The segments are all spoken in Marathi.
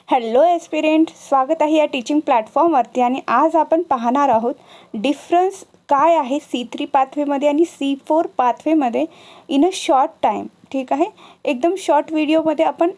हॅलो एस्पिरंट, स्वागत आहे या टीचिंग प्लॅटफॉर्मवरती. आणि आज आपण पाहणार आहोत डिफरन्स काय आहे C3 पाथवेमध्ये आणि C4 पाथवेमध्ये इन अ शॉर्ट टाईम. ठीक आहे, एकदम शॉर्ट व्हिडिओमध्ये आपण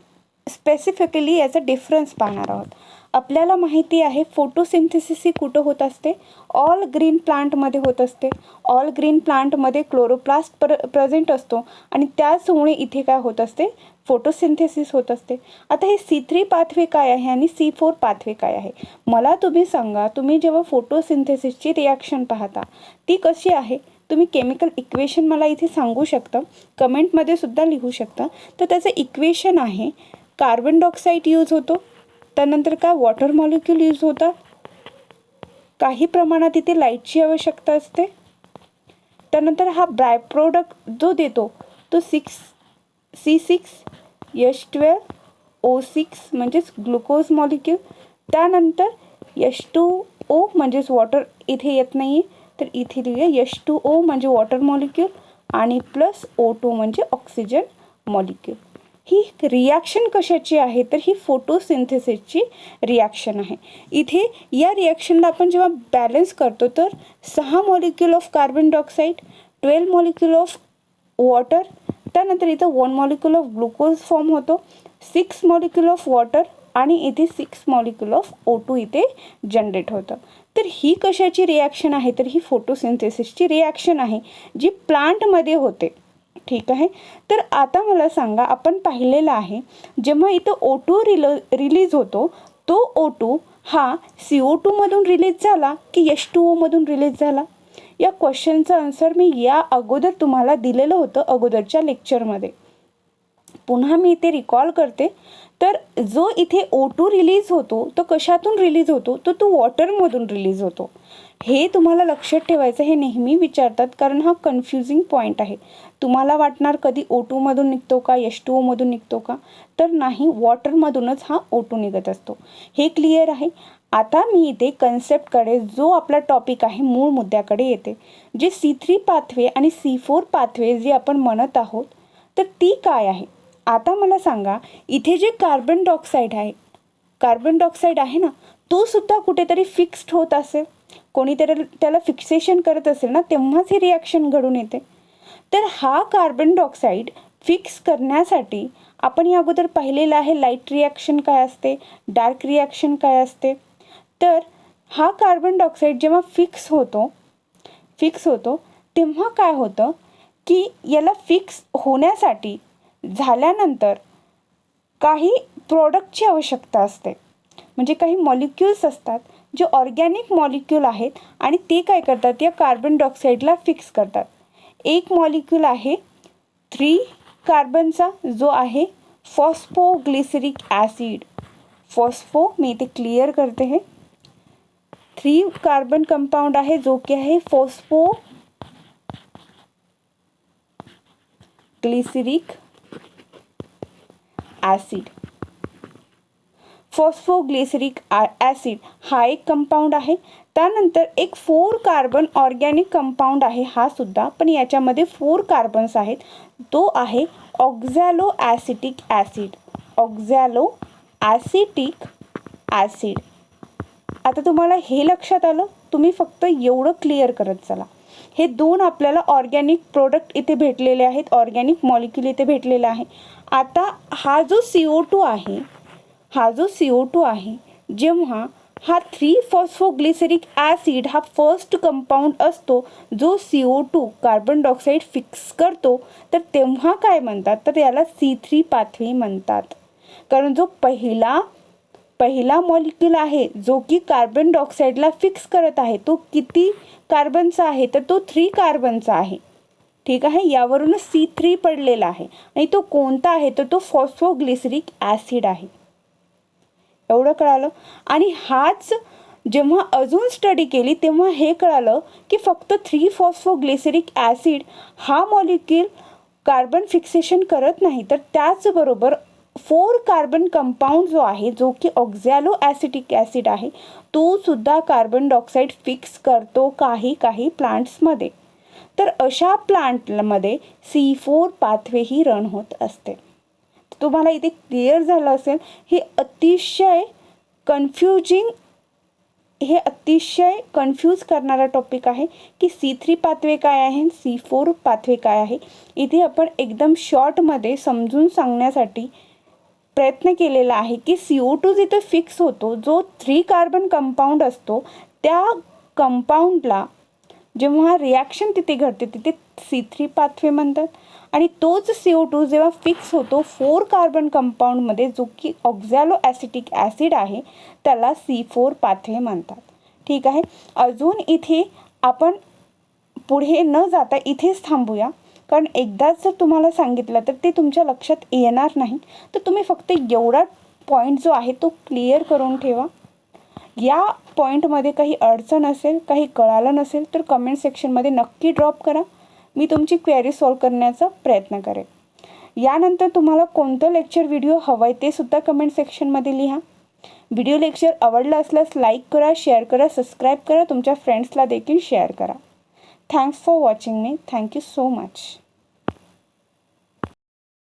स्पेसिफिकली याचा डिफरन्स पाहणार आहोत. आपल्याला माहिती आहे फोटोसिंथेसिस ही कुठं होत असते? ऑल ग्रीन प्लांटमध्ये होत असते. ऑल ग्रीन प्लांटमध्ये क्लोरोप्लास्ट प्रेझेंट असतो आणि त्याचमुळे इथे काय होत असते? फोटोसिंथेसिस होत असते. आता हे C3 पाथवे काय आहे आणि C4 पाथवे काय आहे? मला तुम्ही सांगा, तुम्ही जेव्हा फोटोसिंथेसिसची रिॲक्शन पाहता ती कशी आहे? तुम्ही केमिकल इक्वेशन मला इथे सांगू शकता, कमेंटमध्ये सुद्धा लिहू शकता. तर त्याचं इक्वेशन आहे, कार्बन डायऑक्साईड यूज होतो, त्यानंतर काय वॉटर मॉलिक्यूल यूज होतात, काही प्रमाणात इथे लाईटची आवश्यकता असते, त्यानंतर हा बाय प्रोडक्ट जो देतो तो C6H12O6 म्हणजेच ग्लुकोज मॉलिक्यूल, त्यानंतर H2O म्हणजेच वॉटर इथे येत नाही आहे, तर इथे लिहूया H2O म्हणजे वॉटर मॉलिक्यूल आणि प्लस O2 म्हणजे ऑक्सिजन मॉलिक्यूल. ही रिॲक्शन कशाची आहे? तर ही फोटोसिंथेसिसची रिॲक्शन आहे. इथे या रिॲक्शनला आपण जेव्हा बॅलन्स करतो तर 6 molecule of carbon dioxide, 12 molecule of water, त्यानंतर इथं 1 मॉलिक्यूल ऑफ ग्लुकोज फॉर्म होतो, 6 मॉलिक्यूल ऑफ वॉटर आणि इथे 6 मॉलिक्यूल ऑफ O2 इथे जनरेट होतं. तर ही कशाची रिॲक्शन आहे? तर ही फोटोसिंथेसिसची रिॲक्शन आहे जी प्लांटमध्ये होते. ठीक आहे, तर आता मला सांगा, आपण पाहिलेलं आहे जेव्हा इथं O2 रिलीज होतो तो O2 हा CO2 मधून रिलीज झाला की H2O मधून रिलीज झाला? या क्वेश्चनचं आन्सर मी या अगोदर तुम्हाला दिलेलं होतं अगोदरच्या लेक्चरमध्ये. पुन्हा मी इथे रिकॉल करते. तर जो इथे O2 रिलीज होतो तो कशातून रिलीज होतो? तो वॉटरमधून रिलीज होतो. हे तुम्हाला लक्षात ठेवायचं, हे नेहमी विचारतात कारण हा कन्फ्युजिंग पॉईंट आहे. तुम्हाला वाटणार कधी O2 मधून निघतो का, H2O मधून निघतो का? तर नाही, वॉटरमधूनच हा O2 निघत असतो. हे क्लिअर आहे. आता मी इथे कन्सेप्टकडे, जो आपला टॉपिक आहे मूळ मुद्द्याकडे येते. जे C3 पाथवे आणि C4 पाथवे जे आपण म्हणत आहोत तर ती काय आहे? आता मला सांगा, इथे जे कार्बन डायऑक्साईड आहे ना, तो सुद्धा कुठेतरी फिक्स्ड होत असेल, कोणीतरी त्याला फिक्सेशन करत असेल ना, तेव्हाच ही रिॲक्शन घडून येते. तर हा कार्बन डायऑक्साईड फिक्स करण्यासाठी आपण या अगोदर पाहिलेलं आहे लाईट रिॲक्शन काय असते, डार्क रिॲक्शन काय असते. तर हा कार्बन डायऑक्साईड जेव्हा फिक्स होतो तेव्हा काय होतं की याला फिक्स होण्यासाठी झाल्यानंतर काही प्रोडक्टची आवश्यकता असते. म्हणजे काही मॉलिक्युल्स असतात जे ऑर्गॅनिक मॉलिक्यूल आहेत आणि ते काय करतात, या कार्बन डायऑक्साईडला फिक्स करतात. एक मॉलिक्यूल आहे 3 कार्बनचा, जो आहे फॉस्फोग्लिसरिक ॲसिड. मी इथे क्लिअर करते, हे 3 कार्बन कंपाऊंड आहे जो की आहे फॉस्फोग्लिसरिक ॲसिड हा एक कंपाऊंड आहे. त्यानंतर एक 4 कार्बन ऑर्गॅनिक कंपाऊंड आहे हा सुद्धा, पण याच्यामध्ये 4 कार्बन्स आहेत. तो आहे ऑक्झॅलो ॲसिटिक ॲसिड. आता तुम्हाला हे लक्षात आलं? तुम्ही फक्त एवढं क्लिअर करत चला. हे 2 आपल्याला ऑर्गॅनिक प्रोडक्ट इथे भेटलेले आहेत, ऑर्गॅनिक मॉलिक्यूल इथे भेटलेला आहे. आता हा जो CO2 आहे, जेव्हा हा 3 फॉस्फोग्लिसरिक ॲसिड हा फर्स्ट कंपाऊंड असतो जो CO2 कार्बन डायऑक्साईड फिक्स करतो, तर तेव्हा काय म्हणतात? तर याला C3 पाथवे म्हणतात. कारण जो पहिला मॉलिक्यूल आहे जो की कार्बन डायऑक्साईडला फिक्स करत आहे, तो किती कार्बनचा आहे? तर तो 3 कार्बनचा आहे. ठीक आहे, यावरूनच C3 पडलेला आहे. आणि तो कोणता आहे? तर तो फॉस्फोग्लिसरिक ॲसिड आहे. एवढं कळालं? आणि हाच जेव्हा अजून स्टडी केली तेव्हा हे कळालं की फक्त 3 फॉस्फोग्लिसरिक ॲसिड हा मॉलिक्यूल कार्बन फिक्सेशन करत नाही, तर त्याचबरोबर 4 कार्बन कंपाऊंड जो आहे, जो की ऑक्झॅलो ॲसिटिक ॲसिड आहे, तो सुद्धा कार्बन डायऑक्साईड फिक्स करतो काही प्लांट्समध्ये. तर अशा प्लांटमध्ये C4 पाथवे ही रन होत असते. तुम्हाला इथे क्लिअर झालं असेल. हे अतिशय कन्फ्यूज करणारा टॉपिक आहे की C3 पाथवे काय आहे, C4 पाथवे काय आहे. इथे आपण एकदम शॉर्टमध्ये समजून सांगण्यासाठी प्रयत्न केलेला आहे की CO2 जिथे फिक्स होतो, जो 3 कार्बन कंपाऊंड असतो, त्या कंपाऊंडला जेव्हा रिॲक्शन तिथे घडते तिथे C3 पाथवे म्हणतात. आणि तोच CO2 जेव्हा फिक्स होतो 4 कार्बन कंपाऊंडमध्ये, जो की ऑक्झॅलो ॲसिटिक ॲसिड आहे, त्याला C4 पाथवे म्हणतात. ठीक आहे. अजून इथे आपण पुढे न जाता इथेच थांबूया, कारण एकदाच जर तुम्हाला सांगितलं तर ते तुमच्या लक्षात येणार नाही. तर तुम्ही फक्त एवढा पॉईंट जो आहे तो क्लिअर करून ठेवा. या पॉईंटमध्ये काही अडचण असेल, काही कळालं नसेल तर कमेंट सेक्शनमध्ये नक्की ड्रॉप करा. मी तुमची क्वेरी सॉल्व करण्याचा प्रयत्न करेन. यानंतर तुम्हाला कोणतं लेक्चर व्हिडिओ हवं आहे ते सुद्धा कमेंट सेक्शनमध्ये लिहा. व्हिडिओ लेक्चर आवडला असल्यास लाईक करा, शेअर करा, सबस्क्राईब करा, तुमच्या फ्रेंड्सला देखील शेअर करा. Thanks for watching me. Thank you so much.